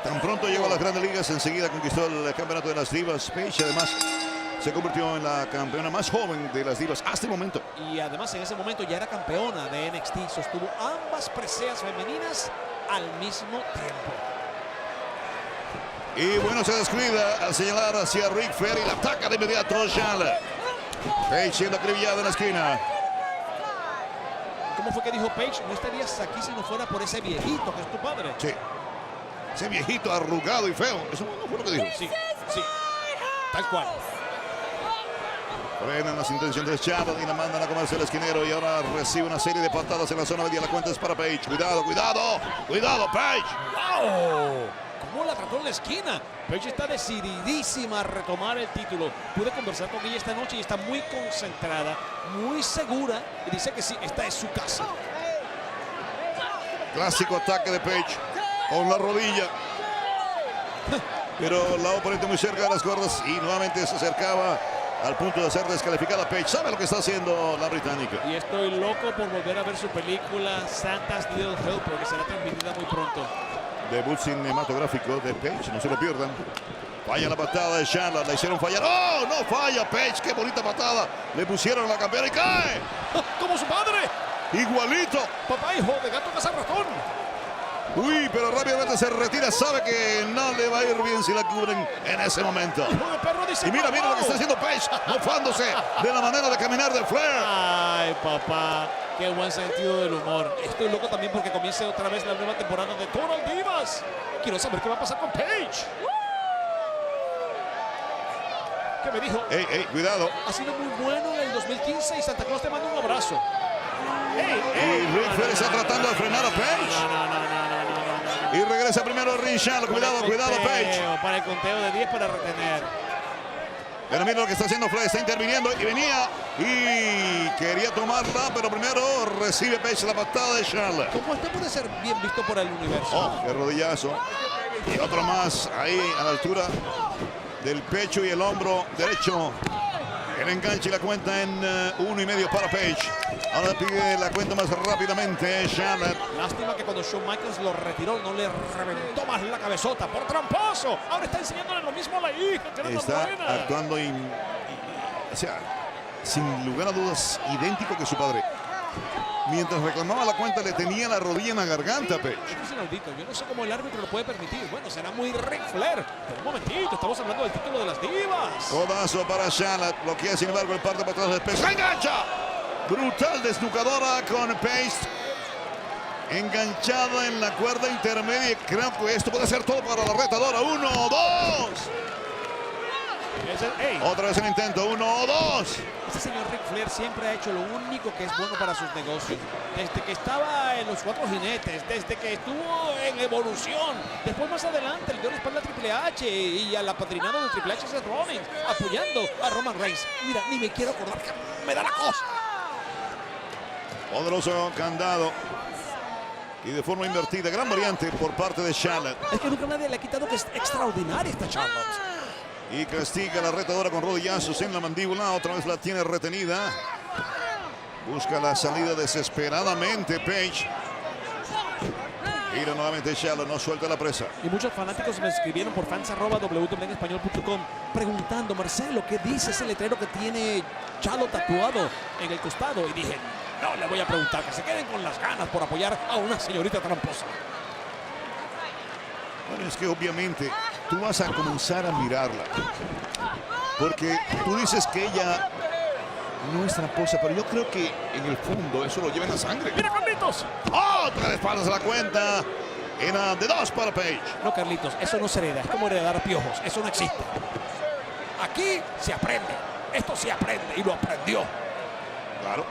Tan pronto llegó a las grandes ligas, enseguida conquistó el campeonato de las divas. Paige además se convirtió en la campeona más joven de las divas hasta el momento. Y además en ese momento ya era campeona de NXT. Sostuvo ambas preseas femeninas al mismo tiempo. Y bueno, se descuida al señalar hacia Ric Flair y la ataca de inmediato Charlotte. Paige siendo acribillada en la esquina. ¿Cómo fue que dijo Paige? No estarías aquí si no fuera por ese viejito que es tu padre. Sí. Ese viejito arrugado y feo. Eso no fue lo que dijo. Sí, sí. Tal cual. Frenan las intenciones de Charlotte y la mandan a comerse el esquinero. Y ahora recibe una serie de patadas en la zona media. La cuenta es para Paige. Cuidado, cuidado. Cuidado, Paige. ¡Wow! ¿Cómo la trató en la esquina? Paige está decididísima a retomar el título. Pude conversar con ella esta noche y está muy concentrada, muy segura. Y dice que sí, esta es su casa. Clásico ataque de Paige con la rodilla. Pero la oponente muy cerca de las cuerdas y nuevamente se acercaba al punto de ser descalificada. Paige sabe lo que está haciendo la británica. Y estoy loco por volver a ver su película Santa's Little Helper, que será transmitida muy pronto. Debut cinematográfico de Paige, no se lo pierdan. Falla la patada de Charlotte, la hicieron fallar. ¡Oh! No falla Paige, qué bonita patada. Le pusieron a la campeona y cae. ¡Como su padre! Igualito. Papá, hijo de gato caza ratón. Uy, pero rápidamente se retira. Sabe que no le va a ir bien si la cubren en ese momento. Hijo de perro, dice. Y mira, mira lo que está haciendo Paige, mofándose de la manera de caminar de Flair. Ay, papá, qué buen sentido del humor. Estoy loco también porque comience otra vez la nueva temporada de Total Divas. Quiero saber qué va a pasar con Paige. ¿Qué me dijo? Ey, ey, cuidado. Ha sido muy bueno en el 2015 y Santa Claus te manda un abrazo. Y Ric Flair está tratando de frenar a Paige. Y regresa primero Ring Charlotte. Cuidado, cuidado, Paige. Para el conteo de 10 para retener. Pero mira lo que está haciendo Flair. Está interviniendo y venía y quería tomarla, pero primero recibe Paige la patada de Charlotte. ¿Cómo este puede ser bien visto por el universo? Oh, qué rodillazo. Y otro más ahí a la altura del pecho y el hombro derecho. El enganche y la cuenta en 1.5 para Paige. Ahora pide la cuenta más rápidamente Charlotte. Lástima que cuando Shawn Michaels lo retiró no le reventó más la cabezota por tramposo. Ahora está enseñándole lo mismo a la hija. Está actuando o sea, sin lugar a dudas idéntico que su padre. Mientras reclamaba la cuenta le tenía la rodilla en la garganta, Paige. Es inaudito. Yo no sé cómo el árbitro lo puede permitir. Bueno, será muy Ric Flair. Pero un momentito, estamos hablando del título de las divas. Codazo para Charlotte. Bloquea sin embargo el par de patadas de Paige. ¡Se engancha! Brutal desnucadora con Paige. Enganchada en la cuerda intermedia. Creo que esto puede ser todo para la retadora. 1, 2. Otra vez el intento. 1, 2. Ese señor Ric Flair siempre ha hecho lo único que es bueno para sus negocios. Desde que estaba en los Cuatro Jinetes, desde que estuvo en Evolución. Después más adelante le dio la espalda a Triple H y al apadrinado de Triple H, Seth Rollins, apoyando a Roman Reigns. Mira, ni me quiero acordar que me da la cosa. Poderoso candado. Y de forma invertida, gran variante por parte de Charlotte. Es que nunca nadie le ha quitado que es extraordinaria esta Charlotte. Y castiga a la retadora con rodillazos en la mandíbula. Otra vez la tiene retenida. Busca la salida desesperadamente Paige. Gira nuevamente Charlotte, no suelta la presa. Y muchos fanáticos me escribieron por fans@wwnespañol.com preguntando, Marcelo, ¿qué dice ese letrero que tiene Charlotte tatuado en el costado? Y dije, no le voy a preguntar, que se queden con las ganas por apoyar a una señorita tramposa. Bueno, es que obviamente tú vas a comenzar a mirarla. Porque tú dices que ella no es tramposa, pero yo creo que en el fondo eso lo lleva en la sangre. ¡Mira, Carlitos! Otra de espaldas a la cuenta. Era de 2 para Paige. No, Carlitos, eso no se hereda. Es como heredar piojos. Eso no existe. Aquí se aprende. Esto se aprende y lo aprendió. Claro.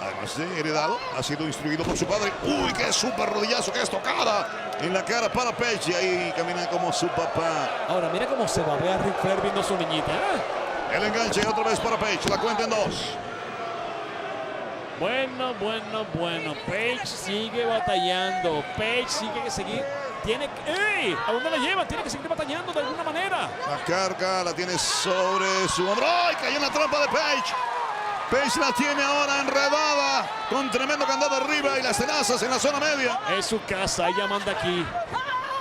Además de heredado, ha sido instruido por su padre. ¡Uy, qué súper rodillazo! ¡Qué estocada! En la cara para Paige. Y ahí camina como su papá. Ahora, mira cómo se babea Ric Flair viendo a su niñita. El enganche otra vez para Paige. La cuenta en 2. Bueno. Paige sigue batallando. Paige sigue que seguir. Tiene que... ¡Ey! ¿A dónde la lleva? Tiene que seguir batallando de alguna manera. La carga la tiene sobre su hombro. ¡Ay! Cayó en la trampa de Paige. Paige la tiene ahora enredada con tremendo candado arriba y las tenazas en la zona media. Es su casa, ella manda aquí.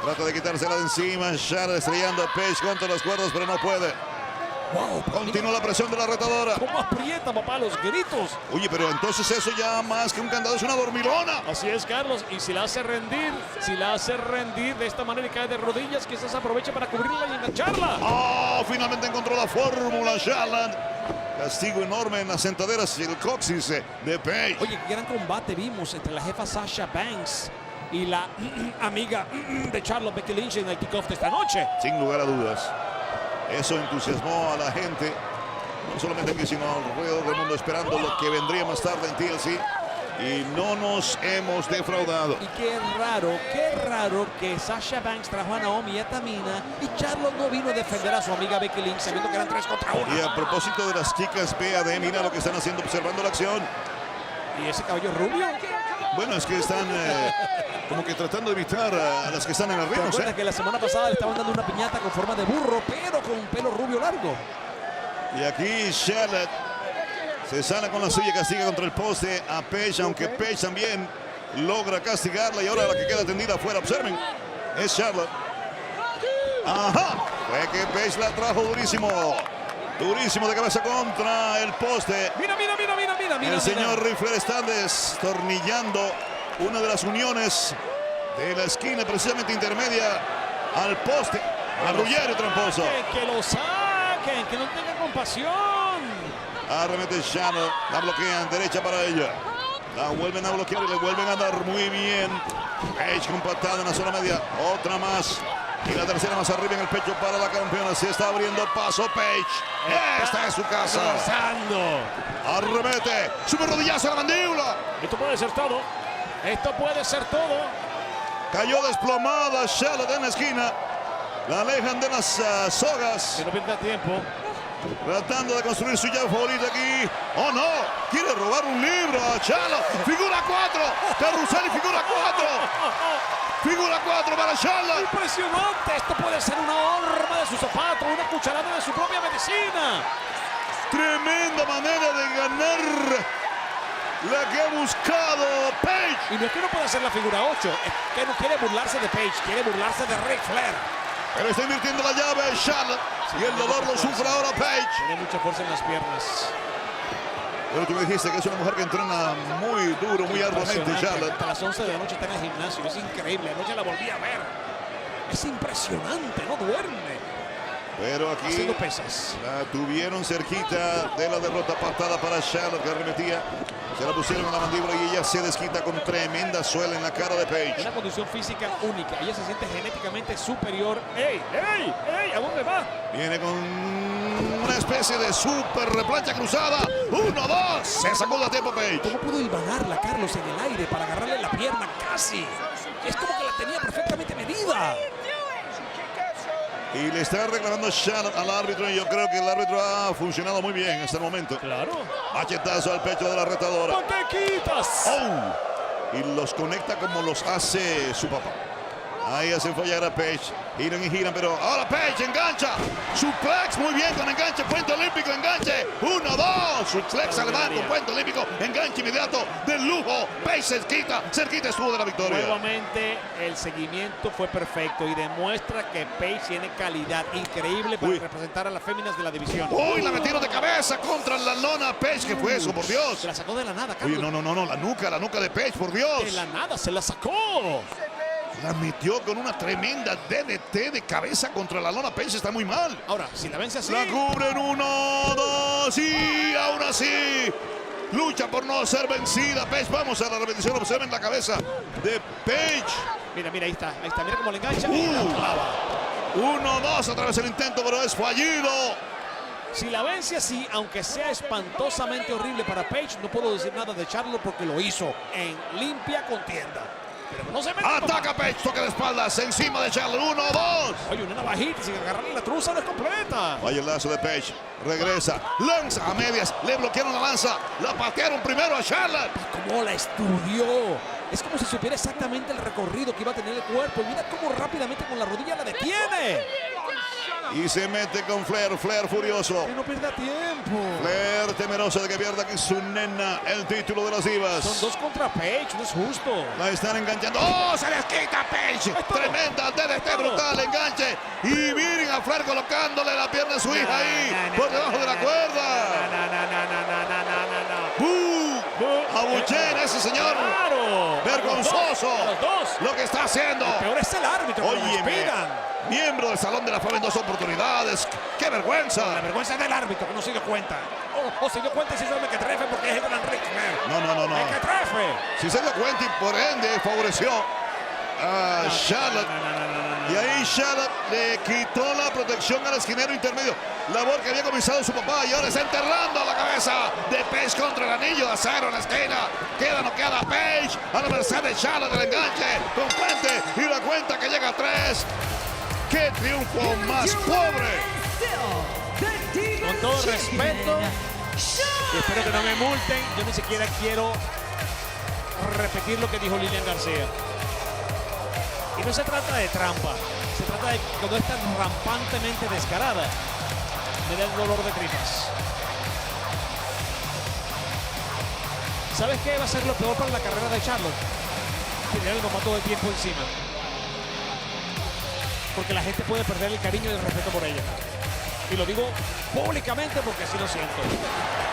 Trata de quitársela de encima. Charlotte estrellando a Page contra las cuerdas, pero no puede. Wow, Continúa la presión de la retadora. ¿Cómo aprieta, papá, los gritos? Oye, pero entonces eso ya más que un candado es una dormilona. Así es, Carlos. Y si la hace rendir, de esta manera y cae de rodillas, quizás aproveche para cubrirla y engancharla. Oh, finalmente encontró la fórmula Charlotte. Castigo enorme en las sentaderas y el coxis de Page. Oye, qué gran combate vimos entre la jefa Sasha Banks y la amiga de Charlotte, Becky Lynch, en el kickoff de esta noche. Sin lugar a dudas. Eso entusiasmó a la gente, no solamente aquí, sino alrededor del mundo, esperando lo que vendría más tarde en TLC. Y no nos hemos defraudado. Y qué raro que Sasha Banks trajo a Naomi y a Tamina y Charlotte no vino a defender a su amiga Becky Lynch, sabiendo que eran 3 contra 1. Y a propósito de las chicas BAD, mira lo que están haciendo observando la acción. ¿Y ese cabello rubio? Bueno, es que están como que tratando de evitar a las que están en el ¿Te ring. acuerdas que la semana pasada le estaban dando una piñata con forma de burro, pero con un pelo rubio largo? Y aquí Charlotte se sana con la suya, castiga contra el poste a Page, aunque Page también logra castigarla. Y ahora la que queda tendida afuera, observen, es Charlotte. Ajá, fue que Page la trajo durísimo. Durísimo de cabeza contra el poste. Mira. El señor Ric Flair está destornillando una de las uniones de la esquina, precisamente intermedia, al poste. Arrullero tramposo. Que lo saquen, que no tengan compasión. Arremete Charlotte, la bloquean derecha para ella. La vuelven a bloquear y le vuelven a dar muy bien. Page compactada en la zona media. Otra más. Y la tercera más arriba en el pecho para la campeona. Se está abriendo paso Page. Esta es su casa. Arremete. Sube rodillazo a la mandíbula. Esto puede ser todo. Cayó desplomada Charlotte en la esquina. La alejan de las sogas. Que no pierda tiempo. Tratando de construir su llave favorita aquí. ¡Oh, no! Quiere robar un libro a Charlotte. Figura 4. Carrusel y figura 4. Figura 4 para Charlotte. Impresionante. Esto puede ser una horma de su zapato, una cucharada de su propia medicina. Tremenda manera de ganar la que ha buscado Page. Y no es que no pueda hacer la figura 8. Es que no quiere burlarse de Page. Quiere burlarse de Ric Flair. Pero está invirtiendo la llave Charlotte. Y el dolor lo sufre ahora Page. Tiene mucha fuerza en las piernas. Pero tú me dijiste que es una mujer que entrena muy duro, muy arduamente, Charlotte. Hasta las 11 de la noche está en el gimnasio. Es increíble. Anoche la volví a ver. Es impresionante. No duerme. Pero aquí haciendo pesas. La tuvieron cerquita de la derrota, patada para Charlotte que arremetía. Se la pusieron a la mandíbula y ella se desquita con tremenda suela en la cara de Page. Una condición física única. Ella se siente genéticamente superior. ¡Ey! ¿A dónde va? Viene con una especie de super replancha cruzada. 1, 2. Se sacó a tiempo Page. ¿Cómo pudo hilvanarla, Carlos, en el aire para agarrarle la pierna casi? Es como que la tenía perfectamente medida. Y le está reclamando Charlotte al árbitro y yo creo que el árbitro ha funcionado muy bien hasta el momento. Claro. Machetazo al pecho de la retadora. ¿Por qué quitas? Oh. Y los conecta como los hace su papá. Ahí hacen fallar a Page. Giran y giran, pero ahora Page engancha. Suplex muy bien con enganche. Puente olímpico, enganche. 1, 2. Suplex alemán con puente olímpico. Enganche inmediato de lujo. Page cerquita estuvo de la victoria. Nuevamente el seguimiento fue perfecto y demuestra que Page tiene calidad increíble para representar a las féminas de la división. Uy, la metieron de cabeza contra la lona Page. ¿Qué fue eso, por Dios? Se la sacó de la nada, Carlos. Oye, no, la nuca de Page, por Dios. De la nada, se la sacó. La metió con una tremenda DDT de cabeza contra la lona. Page está muy mal. Ahora, si la vence así. La cubren 1, 2 y aún así lucha por no ser vencida. Page, vamos a la repetición. Observen la cabeza de Page. Mira, ahí está. Mira cómo le engancha. 1, 2, otra vez el intento, pero es fallido. Si la vence así, aunque sea espantosamente horrible para Page, no puedo decir nada de Charlotte porque lo hizo en limpia contienda. Pero no se mete. Ataca Page, toque de espaldas encima de Charlotte. 1, 2. Oye, una navajita sin agarrarle la truza no es completa. Vaya el lazo de Page. Regresa. Lanza a medias. Le bloquearon la lanza. La patearon primero a Charlotte. ¿Cómo la estudió? Es como si supiera exactamente el recorrido que iba a tener el cuerpo. Y mira cómo rápidamente con la rodilla la detiene. Y se mete con Flair. Flair furioso. Que no pierda tiempo. Flair temeroso de que pierda aquí su nena el título de las divas. Son 2 contra Page, no es justo. La están enganchando. ¡Oh! Se les quita Page. Tremenda DDT brutal. Enganche. Y miren a Flair colocándole la pierna a su hija ahí. Por debajo de la cuerda. Abuchen a ese señor. Claro. Vergonzoso. Los dos. Lo que está haciendo. Peor es el árbitro. Que lo Óyeme, despidan. miembro del Salón de la Fama en 2 oportunidades. ¡Qué vergüenza! La vergüenza es del árbitro que no se dio cuenta. O se dio cuenta y se hizo el mequetrefe porque es el gran Rick Flair. No. ¡Mequetrefe! Si se dio cuenta y por ende favoreció a Charlotte. Y ahí Charlotte le quitó la protección al esquinero intermedio. Labor que había comenzado su papá y ahora está enterrando la cabeza de Page contra el anillo de acero en la esquina. Queda noqueada Page a la merced de Charlotte del enganche con Puente y la cuenta que llega a 3. ¡Qué triunfo más pobre! Con todo respeto, y espero que no me multen, yo ni siquiera quiero repetir lo que dijo Lilian García. Y no se trata de trampa, se trata de cuando es tan rampantemente descarada. Me da el dolor de tripas. ¿Sabes qué va a ser lo peor para la carrera de Charlotte? Tener el mamá todo el tiempo encima. Porque la gente puede perder el cariño y el respeto por ella. Y lo digo públicamente porque así lo siento.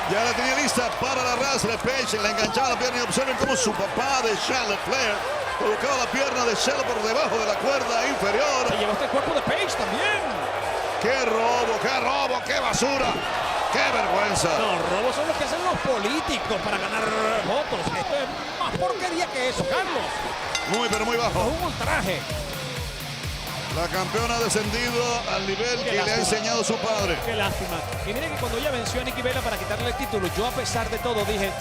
Ya la tenía lista para la rastre. Page la enganchaba la pierna y observen cómo su papá de Charlotte Flair colocaba la pierna de Charlotte por debajo de la cuerda inferior. Se llevó hasta el cuerpo de Page también. ¡Qué robo, qué basura! ¡Qué vergüenza! No, robos son los que hacen los políticos para ganar votos. Esto es más porquería que eso, Carlos. Muy, pero muy Es bajo. un ultraje. La campeona ha descendido al nivel que le ha enseñado su padre. Qué lástima. Y miren que cuando ella venció a Nikki Bella para quitarle el título, yo a pesar de todo dije,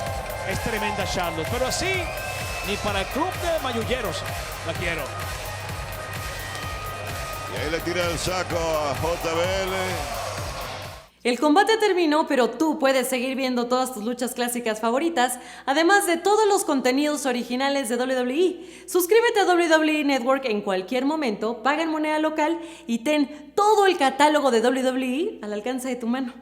es tremenda Charlotte. Pero así, ni para el club de mayulleros la quiero. Y ahí le tira el saco a JBL. El combate terminó, pero tú puedes seguir viendo todas tus luchas clásicas favoritas, además de todos los contenidos originales de WWE. Suscríbete a WWE Network en cualquier momento, paga en moneda local y ten todo el catálogo de WWE al alcance de tu mano.